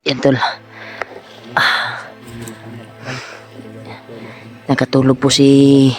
Yan tol. Nakatulog po si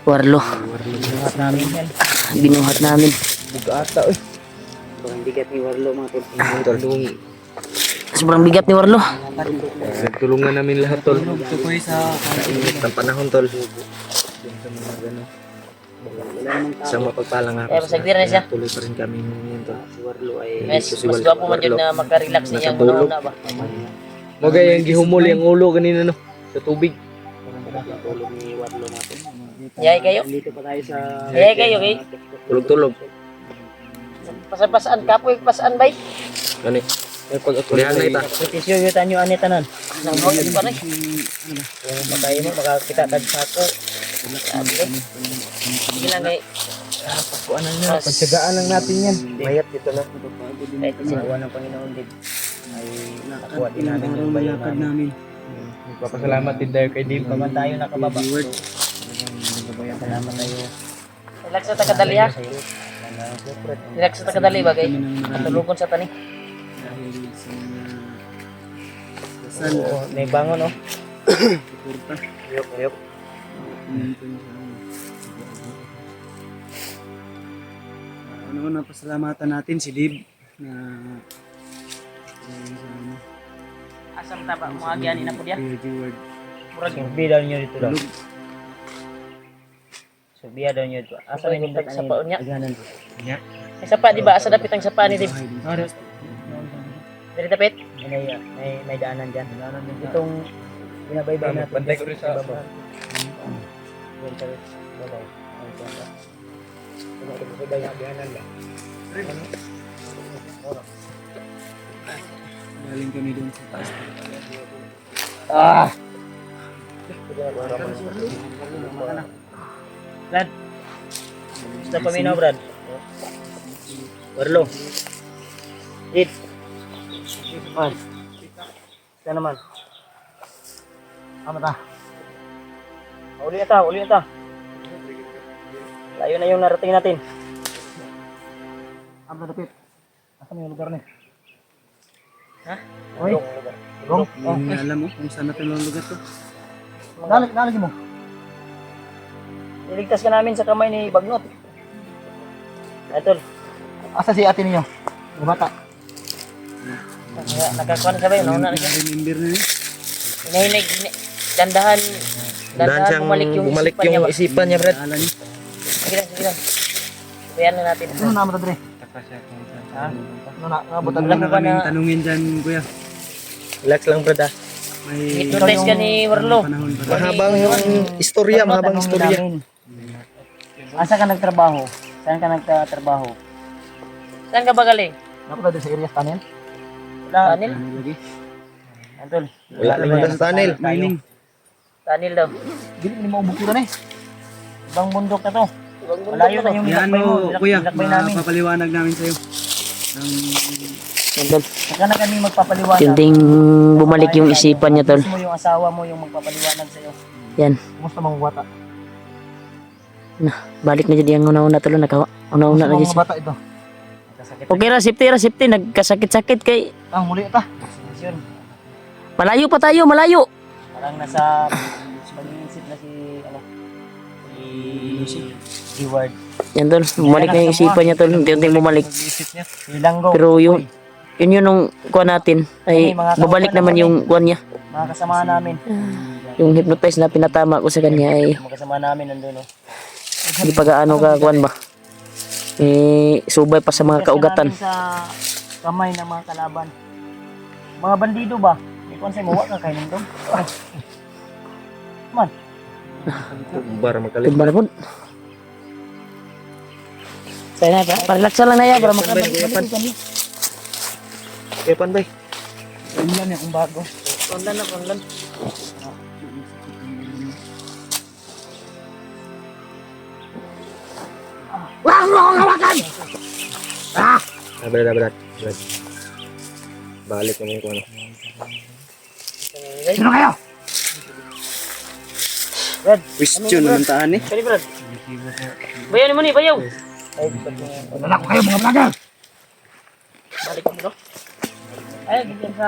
Warlo. Binuhat namin yan. Binuhat namin. Bugata eh. Sobrang bigat ni Warlo mga tol. Sobrang bigat ni Warlo. Tulungan namin lahat tol. Ito po sa Init ng panahon tol. Sa mapagpalang Kaya pasagdir na siya. tuloy pa rin kami ngayon tol. si Warlo ay Mas gwapo man yun na makarelax niya yung Nakatulog. una ba. Magay ang gihumol yung ulo kanina no sa tubig. tulog ni Warlo mga tol. Yay kayo. Dito pa tayo sa Yay kayo kay. Tulog-tulog. Pasaan kapoy pasaan bay. Ano eh? May pag-atulihan na ita. Petisyo yung tanyo ani tanan. Nang mo pa rin. Kung makaya mo makakita tag sako. Sige lang kay. Pagkuanan niya, pagtsagaan lang natin yan. Mayat dito na. Kahit kasi Awa ng Panginoon din. Ay nakuha din namin yung bayan namin. Papasalamat din tayo kay Dave. Paman tayo nakababa. Salamat tayo. relax sa tagadali ha. Relax sa tagadali ba kay. Tulugon sa tani. Oo, may bangon oh. Ayok. Ano pasalamatan natin si Dib na Asam ta ba mo agian ina po dia. Edward Murag Subi daw niyo dito daw. Subi daw niyo dito. Asa Murag ni yung sa paon niya. Aganan. Ay sapa di ba asa dapit ang sapa ni Dib. Dili dapit. May daanan diyan. Itong binabaybay natin. Bantay ko rin sa galing kami doon sa taas. Brad. Gusto pa minaw Brad. Warlo. It. Man. Sana naman. Ama ta. Uli na ta, uli na ta. Layo na yung narating natin. Ama dapit. Asa may lugar ni? Ha? Oy. Gong. Hindi alam mo kung saan natin lugar to. Nalagi mo. Niligtas ka namin sa kamay ni Bagnot. Idol, Asa si ate niyo? Yung bata. nakakuan ka ba yun? Nauna na siya. Remember na yun. Hinahinig, dandahan Dahan siyang bumalik isipan niya yung ba? isipan niya, Brad. Aala niyo. Sige lang. Sabayan na natin. Ano naman dre? Ha? Ano na nabutan Alam Wala mo na ba kaming na- tanungin dyan, kuya. Relax lang, Brad ah. May Hypnotize ka ni Warlo. panahon pa. Mahabang yung istorya, mahabang istorya. Asa ka nagtrabaho? Saan ka nagtatrabaho? Saan ka ba galing? Napunta doon sa area Tanin? Tanil? Ano lagi? Idol, Wala naman sa tunnel. Mining. Tanil daw. Dili ni mo bukiran eh. Ibang bundok na to. Malayo na yung Yan nilakbay mo. mo, kuya. Nilakbay namin. Papaliwanag namin sa'yo. Ang Idol, Saka na kami magpapaliwanag. tinting bumalik yung isipan niya, tol. Mismo yung asawa mo yung magpapaliwanag sa'yo. Yan. Kumusta mga bata? Balik na dyan yung una-una, tol. Una-una na Kumusta dyan. mga bata ito? Nagkasakit. Okay ra, safety. Nagkasakit-sakit kay... Ah, muli ita. Yun. Malayo pa tayo, malayo. Parang nasa pag-iisip na si si Ward. Yan, tol. Bumalik na yung isipan niya, tol. Unti-unting bumalik. Pag-iisip niya. Ilanggo. Pero yun yung kuha natin ay babalik naman yung kuha niya. Mga kasama namin. Yung hypnotize na pinatama ko sa kanya ay Mga kasama namin nandun. Oh. hindi pa gaano ka kuha ba. Subay pa sa mga kaugatan. Kasi namin sa kamay ng mga kalaban. Mga bandido ba? May konsay mo, wak ka kayo nito. Man, Bar magalit. Tumba na po. Saya na pa. Parelax lang na yan para makabalik. Kaya panbay. ulan niya kung bago. Konlan na, konlan. Brad. Balik naman yung ano. Sino kayo? question naman taan eh. Kali Brad. Bayaw ni mo ni, bayaw. Wala ko kayo mga vlogger! Balik mo no. Ay, bigyan sa.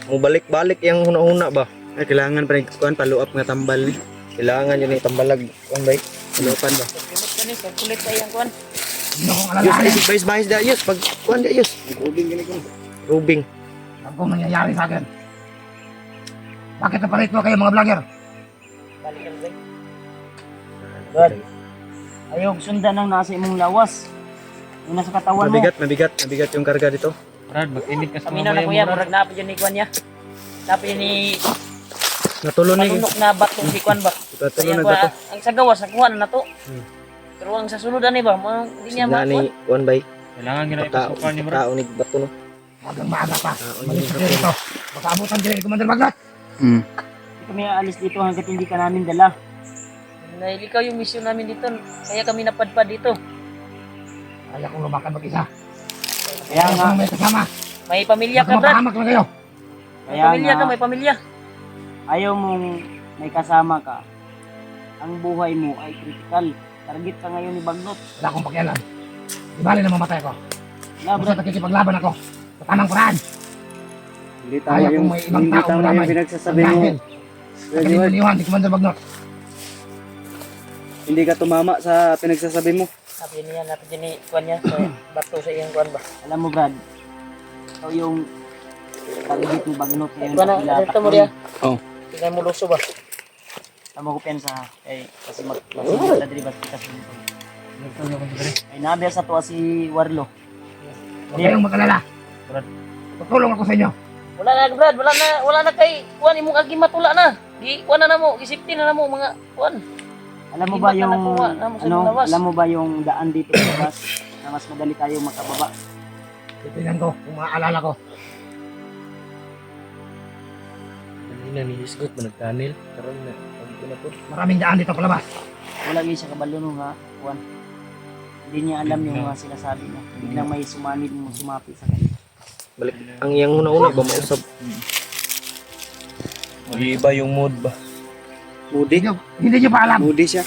Mo balik-balik yung huna-huna ba? Ay, kailangan pa rin kuhan, paluap nga tambal ni. Kailangan yun yung tambalag. Kuan bay. Paluapan ba? Kumit ka ni, kulit sa iyang kuan. Hindi akong Yus, ay, alalahanin. bahis da, Yus. Pag kuhan da, Yus. Rubing. Ano kung nangyayari sa akin? Bakit napalit mo kayo mga vlogger? Balik lang bay. Brad, ayaw sundan ang nasa imong lawas. Yung nasa katawan mo. Mabigat yung karga dito. Brad, mag-init ka sa Kami na kuya, murag na pa yun ni kuan niya. Napa yun ni Natulo ni. malunok na bato si kuan ba. Natulo Kaya na kuha, ba to? ang sa gawas, nakuha na to. Pero ang sa sunod ani ba, hindi niya Signa makuha. ni kuan bay. Kailangan gina Pagka ipasukan ni bro. pagkaunig bato no. Magang maaga pa. Malis ka dito. Baka abutan din ni Commander Bagnot. Hmm. Hindi kami aalis dito hanggat hindi ka namin dala. Nahilikaw yung mission namin dito, kaya kami napadpad dito. Kaya kong lumakan mag-isa. Kaya nga, Kung may kasama. May pamilya ka, Brad. Mapahamak lang kayo. May kaya pamilya ka, nga, may pamilya. ayaw mong may kasama ka. Ang buhay mo ay critical. Target ka ngayon ni Bagnot. Wala akong pakialam. Di bali na mamatay ko. Na bro, Basta nakikipaglaban ako. Sa tamang paraan. Hindi Kaya kung may ibang tao malamay. pinagsasabi mo. Dahil, pagkaliniwan ni Commander Bagnot. Hindi ka tumama sa pinagsasabi mo. Sabi niya, napin ni kuan niya, sa bato sa iyang kuan ba. alam mo Brad, ikaw yung target ni Bagnot ngayon Kuan sa na, Pilatak. dito mo riya. Oh. Tingnan mo luso ba. Tama ko pensa kasi magpasigil na diri ba kita sa dito. Ay nabiya sa tuwa si Warlo. Huwag kayong mag-alala. Tutulong ako sa inyo. Wala na, Brad, wala na kay kuan imong agi matula na. Gi kuan na namo, gisipti na namo mga kuan. Alam mo Di ba ba ka yung nakuha na mo sa ano, labas? alam mo ba yung daan dito sa labas na mas madali tayo makababa? Titignan ko kung maaalala ko. Kanina ni Isgot man nagtanil. Karon na pag na po. Maraming daan dito palabas. Wala niya siya kabalo no nga, Juan. Hindi niya alam yung mga sinasabi niya. Biglang may sumanib mo sumapi sa kanya. Balik ang iyang huna-huna ba mausap. Mag-iiba yung mood ba. Moody. Hindi nyo pa alam. Moody siya.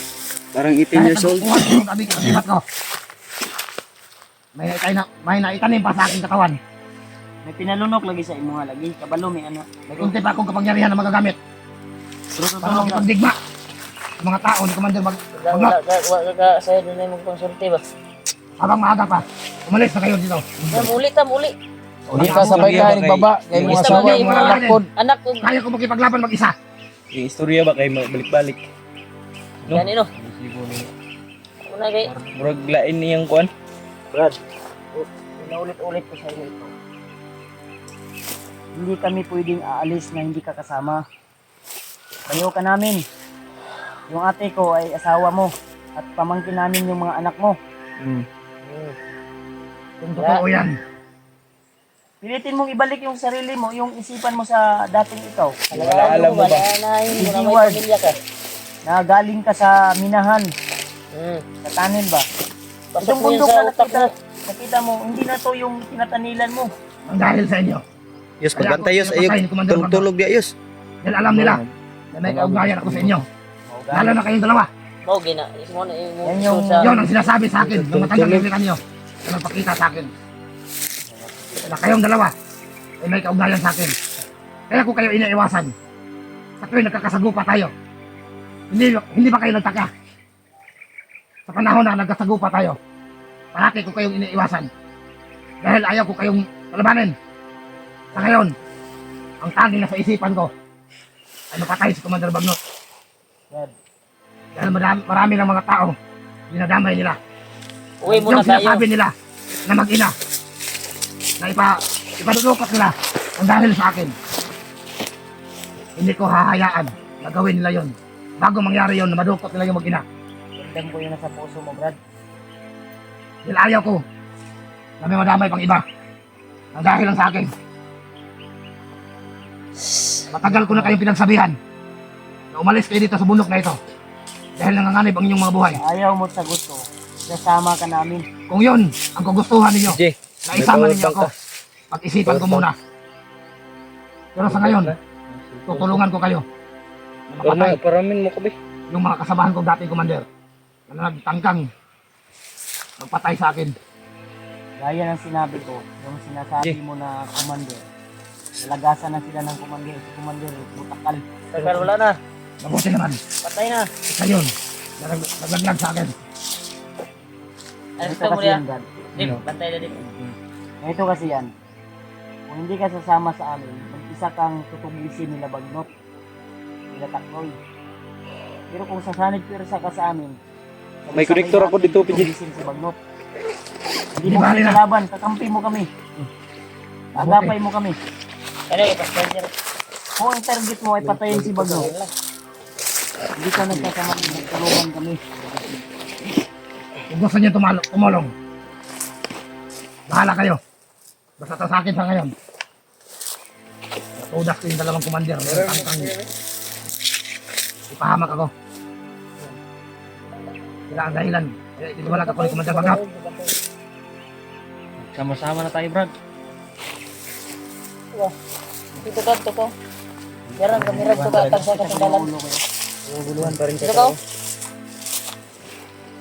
Parang 18 years old. Kuha ko yung kabigat ko. May naitanim pa sa aking katawan. May pinalunok lagi sa imo nga lagi. Kabalo may ano. May kunti pa akong kapangyarihan na magagamit. Pero Para tutulong ka. makipagdigma sa mga tao ni Commander Wala ka sa doon na imong konsulti ba. Habang maaga pa. Umalis na kayo dito. Muli ta, muli. Uli ka sabay ka ni baba kay Yung mga isa asawa ba, yung mga mga anak pod. Anak ko, Kaya ko makipaglaban mag-isa. Yung istorya ba kay balik-balik. yan ino. Una kay, Murag lain niyang kuan. Brad, pinaulit-ulit ko sa inyo ito. Hindi kami pwedeng aalis na hindi ka kasama. Kayo ka namin. Yung ate ko ay asawa mo. At pamangkin namin yung mga anak mo. Kung totoo yan. Pilitin mong ibalik yung sarili mo, yung isipan mo sa dating ikaw. Alam mo ba? Wala na yun, wala may Keyword. pamilya ka. Na galing ka sa minahan, Hmm. sa tanin ba? Pasok Itong mo yun bundok sa na utak mo. nakita mo, hindi na to yung tinatanilan mo. Ang dahil sa inyo. Yus Kaya pagbantay ako yus pinapatay ayo ni Commander Bagnot. tulog dia yus. Dahil alam nila na may kaugnayan ako sa inyo. Lalo na kayong dalawa. Mau gina, ismo na Yan yung- yung sa Yun ang sinasabi sa akin. Nung matagal na kanyo. Na nagpakita sa akin. Na kayong dalawa ay may kaugnayan sa akin. Kaya ko kayo iniiwasan. Sa tuwing nagkakasagupa tayo. Hindi ba kayo nagtaka? Sa panahon na nagkasagupa tayo. Parati ko kayong iniiwasan. Dahil ayaw ko kayong kalabanin. Sa ngayon, ang tanging nasa isipan ko ay mapatay si Commander Bagnot. Brad, Dahil marami ng mga tao dinadamay nila. uwi muna Yung tayo. sinasabi nila na mag-ina na ipadudukot nila ang dahil sa akin. Hindi ko hahayaan na gawin nila yon. Bago mangyari yon na madukot nila yung mag-ina. ramdam ko yun nasa puso mo, Brad. Dahil ayaw ko na may madamay pang iba ang dahil lang sa akin. Matagal ko na kayong pinagsabihan na umalis kayo dito sa bundok na ito dahil nanganganib ang inyong mga buhay. Ayaw mo sa gusto, sasama ka namin. Kung yun ang kagustuhan ninyo, Jay. na isama ninyo ako, pag-isipan ko muna. Pero sa ngayon, tutulungan ko kayo na mapatay Paramin mo kabi. yung mga kasamahan kong dating commander na nagtangkang magpatay sa akin. Gaya ng sinabi ko, yung sinasabi mo na commander, Nalagasan na sila ng commander. Si commander, butakal. Tagal wala na. Mabuti naman. Patay na. Isa yun. Nalaglag sa akin. Ano Ito gusto mo kasi niya? yan, Brad. Dip, bantay na dip. Ito kasi yan. Kung hindi ka sasama sa amin, mag-isa kang tutublisin nila Bagnot. Nila Takloy. Pero kung sasanib pirsa ka sa amin, May connector ako dito, PJ. tutublisin si Bagnot. Hindi Di mo bali kami na. kalaban, kakampi mo kami. Agapay mo kami. Ano yung passenger? Kung ang target mo ay patayin si Bagnot, hindi ka nagkasama, nagtulungan kami. Kung gusto niyo tumulong, bahala kayo. Basta to sa akin sa ngayon. Natudas ko yung dalawang commander. Ipahamak ako. Sila ang dahilan. Hindi wala ako ni Commander Bagnot. Sama-sama na tayo, Brad. Dito ka, dito ka. Jarang kami rin ito ka, sa kasundalan. Guluhan pa rin Dito ka.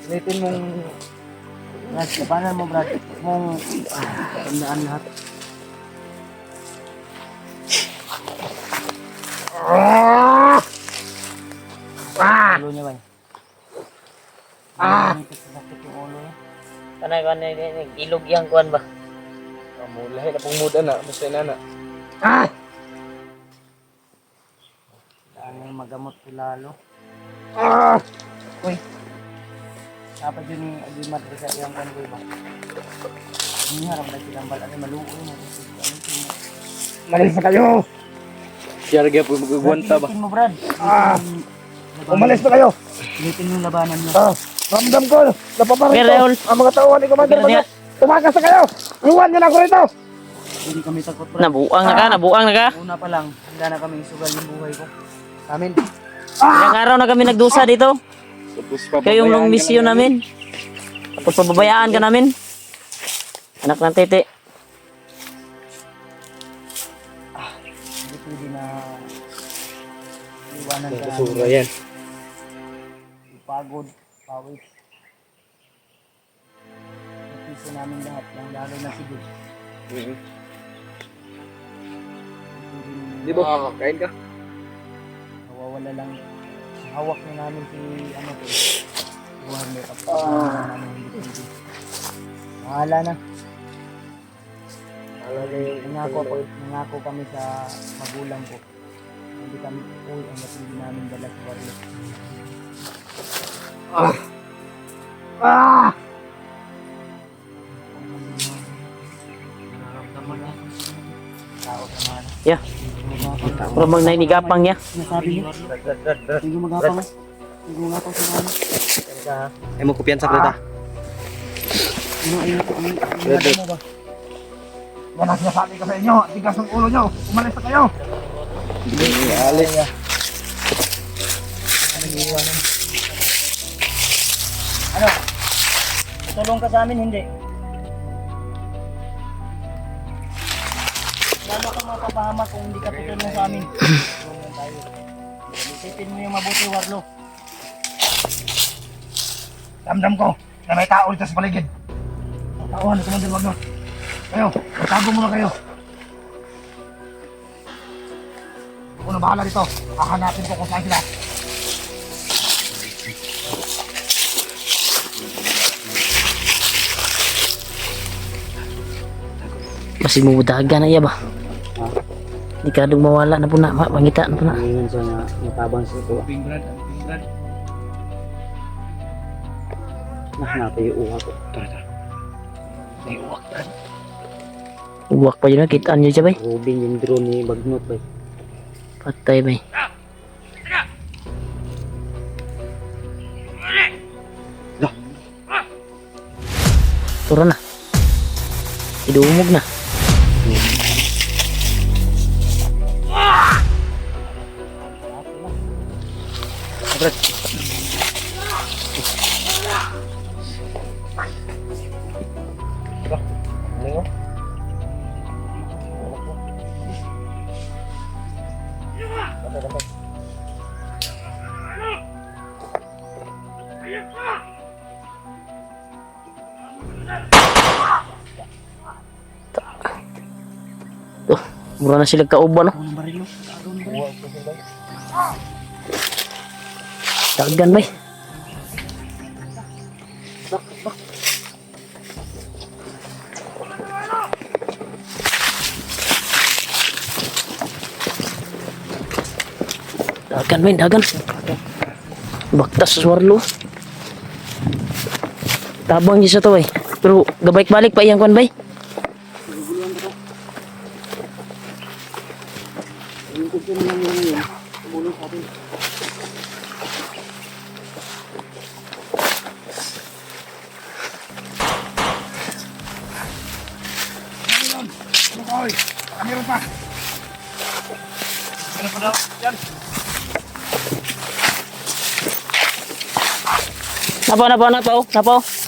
Ulitin mong Brad, kapanan mo Brad, mong tandaan lahat. Ulo niya ba? Sakit yung ulo niya. Kanay, ilog yang kuan ba? lahi na pong muda na. Basta na na. Kailangan magamot ko lalo. Ah! Uy, dapat yun ni Agimat sa iyang kanboy ba? Hindi harap na silang balat ay maluoy na. Malis na kayo! Siya rin po magagwanta ba? Pilitin mo Brad. Ah! Labanan. Umalis na kayo! Pilitin mo yung labanan niya. Ah! Ramdam ko! Napaparito! Pero, Raul. Ang mga tauhan ni Commander Pero, Bagnot! Tumakas na kayo! Iwan nyo na ako rito! Hindi kami takot Brad. Nabuang na ka. Una pa lang, handa na kami isugal yung buhay ko. Amin. Ilang araw na kami nagdusa dito. Tapos Kaya yung long mission namin. Tapos pababayaan ka namin. Anak ng tete. Hindi pwede na iwanan ka Basura namin. yan. Pagod, pawis. Napiso namin lahat, yung lalo na si Dud. Di ba? Kain ka? Nawawala lang. Hawak na namin si ano to. Warner up. Namin hindi pwede. Mahala na. Nangako kami sa magulang ko. Hindi kami uwi ang hindi namin dala sa Warner. Ah! Tao sa mga Yeah. Pero mag nainigapang niya. sinasabi niyo. Hindi mo magapang. Hindi mo magapang sa mga. Ay mo kupiyan sa klata. Ano ay mo ba? Yan ang sinasabi ko sa inyo! Tigas ng ulo nyo! Umalis na kayo! Alis. Ano? Tulong ka sa amin, hindi. Lalo kang mapapahamak kung hindi ka tutulong sa amin. Tulungan tayo. Isipin mo yung mabuti, Warlo. Damdam ko na may tao dito sa paligid. Ang tauhan ni Commander Bagnot. Kayo, magtago muna kayo. Ako na bahala dito. Hahanapin ko kung saan sila. Masih mudagan na iya ba? Di kadung mawala na po na. Mangita na po na. Ngayon sa matabang sa ito. Nahanap yung uha ko. Uwak pa yun na. Kitaan nyo siya bay. Rubing yung drone ni Bagnot ba? Patay bay. Turun na. Idumog na. Mura na sila kauban, no? Ang barilo. Dagan, bay. Dagan, bay, dagan. Baktas sa warlo. Tabang niya sa to, bay. Pero gabalik-balik pa iyang kwan, bay. Oy, meron pa. Meron pa daw. Yan. Napaw.